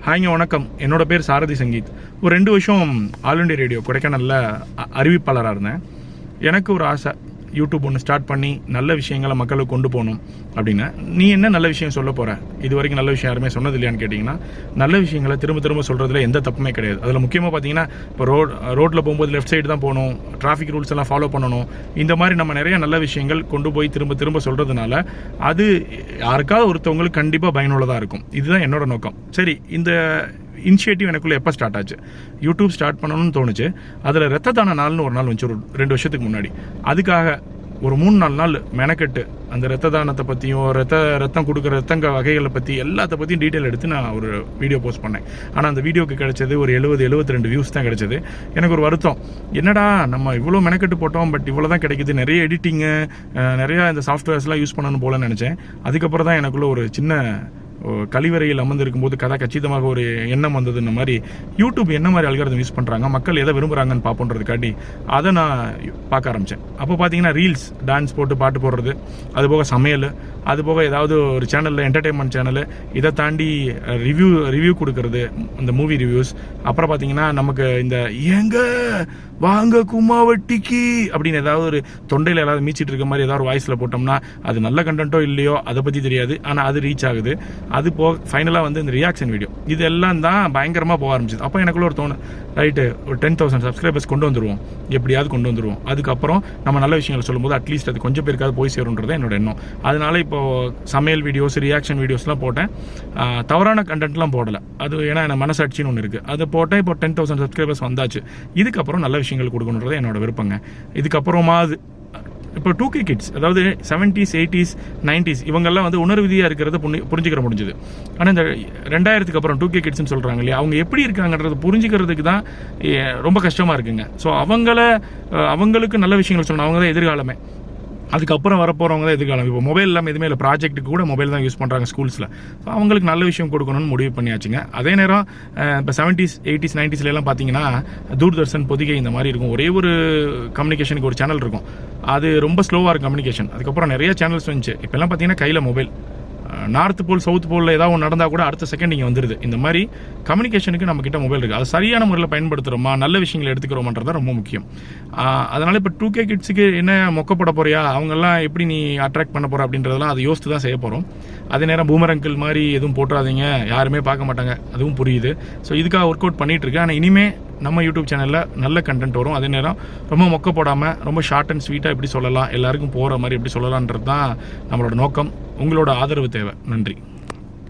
ஹாய்ங்க வணக்கம். என்னோட பேர் சாரதி சங்கீத். ஒரு 2 வருஷம் ஆல் இண்டியா ரேடியோ கொடைக்கானலில் அறிவிப்பாளராக இருந்தேன். எனக்கு ஒரு ஆசை, யூடியூப் ஒன்று ஸ்டார்ட் பண்ணி நல்ல விஷயங்களை மக்களுக்கு கொண்டு போகணும் அப்படின்னு. நீ என்ன நல்ல விஷயம் சொல்ல போகிற? இது வரைக்கும் நல்ல விஷயம் யாருமே சொன்னது இல்லையான்னு கேட்டிங்கன்னா, நல்ல விஷயங்களை திரும்ப திரும்ப சொல்கிறதுல எந்த தப்புமே கிடையாது. அதில் முக்கியமாக பார்த்தீங்கன்னா, இப்போ ரோட்டில் போகும்போது லெஃப்ட் சைடு தான் போகணும், டிராஃபிக் ரூல்ஸ் எல்லாம் ஃபாலோ பண்ணணும், இந்த மாதிரி நம்ம நிறைய நல்ல விஷயங்கள் கொண்டு போய் திரும்ப திரும்ப சொல்கிறதுனால அது யாருக்காவது ஒருத்தவங்களுக்கு கண்டிப்பாக பயனுள்ளதாக இருக்கும். இதுதான் என்னோட நோக்கம். சரி, இந்த இனிஷியேட்டிவ் எனக்குள்ளே எப்போ ஸ்டார்ட் ஆச்சு? யூடியூப் ஸ்டார்ட் பண்ணணும்னு தோணுச்சு. அதில் ரத்த தான நாள்னு ஒரு நாள் வந்துச்சு, ஒரு 2 வருஷத்துக்கு முன்னாடி. அதுக்காக ஒரு 3-4 நாள் மெனக்கெட்டு அந்த ரத்த தானத்தை பற்றியும் ரத்தம் கொடுக்குற ரத்தங்க வகைகளை பற்றி எல்லாத்த பற்றியும் டீட்டெயில் எடுத்து நான் ஒரு வீடியோ போஸ்ட் பண்ணேன். ஆனால் அந்த வீடியோக்கு கிடைச்சது ஒரு 72 வியூஸ் தான் கிடைச்சது. எனக்கு ஒரு வருத்தம், என்னடா நம்ம இவ்வளோ மெனக்கெட்டு போட்டோம், பட் இவ்வளோ தான் கிடைக்குது. நிறைய எடிட்டிங்கு, நிறையா இந்த சாஃப்ட்வேர்ஸ்லாம் யூஸ் பண்ணணும் போலன்னு நினச்சேன். அதுக்கப்புறம் தான் எனக்குள்ள ஒரு சின்ன கழிவறையில் அமர்ந்திருக்கும் போது கதை கச்சிதமாக ஒரு எண்ணம் வந்தது. இந்த மாதிரி யூடியூப் என்ன மாதிரி அல்காரிதம் யூஸ் பண்ணுறாங்க, மக்கள் எதை விரும்புகிறாங்கன்னு பார்ப்போன்றதுக்காட்டி அதை நான் பார்க்க ஆரம்பித்தேன். அப்போ பார்த்தீங்கன்னா ரீல்ஸ், டான்ஸ் போட்டு பாட்டு போடுறது, அதுபோக சமையல், அதுபோக ஏதாவது ஒரு சேனலில் என்டர்டெயின்மெண்ட் சேனலு, இதை தாண்டி ரிவ்யூ கொடுக்கறது, இந்த மூவி ரிவ்யூஸ். அப்புறம் பார்த்தீங்கன்னா நமக்கு இந்த ஏங்க வாங்க கும்மாவட்டிக்கு அப்படின்னு ஏதாவது ஒரு தொண்டையில் ஏதாவது மீச்சிட்டு இருக்க மாதிரி ஏதாவது ஒரு வாய்ஸில் போட்டோம்னா அது நல்ல கண்டென்ட்டோ இல்லையோ அதை பற்றி தெரியாது, ஆனால் அது ரீச் ஆகுது. அது போக ஃபைனலாக வந்து இந்த ரியாக்ஷன் வீடியோ, இதெல்லாம் தான் பயங்கரமாக போக ஆரம்பிச்சிது. அப்போ எனக்குள்ள ஒரு தோணும், ரைட்டு, ஒரு 10,000 சப்ஸ்கிரைபர்ஸ் கொண்டு வந்துடுவோம், எப்படியாவது கொண்டு வந்துடுவோம். அதுக்கப்புறம் நம்ம நல்ல விஷயங்கள் சொல்லும்போது அட்லீஸ்ட் அது கொஞ்சம் பேருக்காவது போய் சேருன்றது என்னோட எண்ணம். அதனால இப்போது சமையல் வீடியோஸ், ரியாக்ஷன் வீடியோஸ்லாம் போட்டேன். தவறான கண்டென்ட்லாம் போடலை. அது ஏன்னா எனக்கு மனசாட்சின்னு ஒன்று இருக்குது. அதை போட்டேன். இப்போ 10,000 சப்ஸ்கிரைபர்ஸ் வந்தாச்சு. இதுக்கப்புறம் நல்ல விஷயங்கள் கொடுக்கணுன்றது என்னோட விருப்பங்க. இதுக்கப்புறமாவது இப்போ 2K கிட்ஸ், அதாவது 70s, 80s, 90s இவங்கெல்லாம் வந்து உணர்விதியாக இருக்கிறத புரிஞ்சுக்கிற முடிஞ்சுது. ஆனால் இந்த 2000க்கு அப்புறம் 2K கிட்ஸ்ன்னு சொல்கிறாங்க இல்லையா, அவங்க எப்படி இருக்காங்கன்றது புரிஞ்சுக்கிறதுக்கு தான் ரொம்ப கஷ்டமாக இருக்குங்க. ஸோ அவங்களுக்கு நல்ல விஷயங்கள் சொல்லணும். அவங்க தான் எதிர்காலமே. அதுக்கப்புறம் வரப்போகிறவங்க தான் எதிர்காலம். இப்போ மொபைல் இல்லாமல் எதுவுமே இல்லை, ப்ராஜெக்ட்டுக்கு கூட மொபைல் தான் யூஸ் பண்ணுறாங்க ஸ்கூல்ஸில். ஸோ அவங்களுக்கு நல்ல விஷயம் கொடுக்கணும்னு முடிவு பண்ணியாச்சுங்க. அதே நேரம் இப்போ 70s, 80s, 90sலாம் பார்த்தீங்கன்னா தூர்தர்ஷன், பொதிகை இந்த மாதிரி இருக்கும். ஒரே ஒரு கம்யூனிகேஷனுக்கு ஒரு சேனல் இருக்கும். அது ரொம்ப ஸ்லோவாக இருக்கும் கம்யூனிகேஷன். அதுக்கப்புறம் நிறைய சேனல்ஸ் வந்துச்சு. இப்போல்லாம் பார்த்தீங்கன்னா கையில் மொபைல், நார்த் போல் சவுத் போலில் ஏதாவது ஒன்று நடந்தால் கூட அடுத்த செகண்ட் இங்கே வந்துடுது. இந்த மாதிரி கம்யூனிகேஷனுக்கு நம்மக்கிட்ட மொபைல் இருக்குது. அது சரியான முறையில் பயன்படுத்துகிறோமா, நல்ல விஷயங்களை எடுத்துக்கிறோமான்றது தான் ரொம்ப முக்கியம். அதனால் இப்போ 2K கிட்ஸுக்கு என்ன மொக்கப்பட போறியா, அவங்கெல்லாம் எப்படி நீ அட்ராக்ட் பண்ண போகிற அப்படின்றதெல்லாம் அதை யோசித்து தான் செய்ய போகிறோம். அதே நேரம் பூமர் அங்கிள் மாதிரி எதுவும் போட்டுறாதீங்க, யாருமே பார்க்க மாட்டாங்க, அதுவும் புரியுது. ஸோ இதுக்காக ஒர்க் அவுட் பண்ணிகிட்டு இருக்கேன். ஆனால் இனிமேல் நம்ம யூடியூப் சேனலில் நல்ல கண்டென்ட் வரும். அதே நேரம் ரொம்ப மொக்க போடாமல் ரொம்ப ஷார்ட் அண்ட் ஸ்வீட்டாக எப்படி சொல்லலாம், எல்லாருக்கும் போகிற மாதிரி எப்படி சொல்லலான்றது தான் நம்மளோட நோக்கம். உங்களோட ஆதரவு தேவை. நன்றி.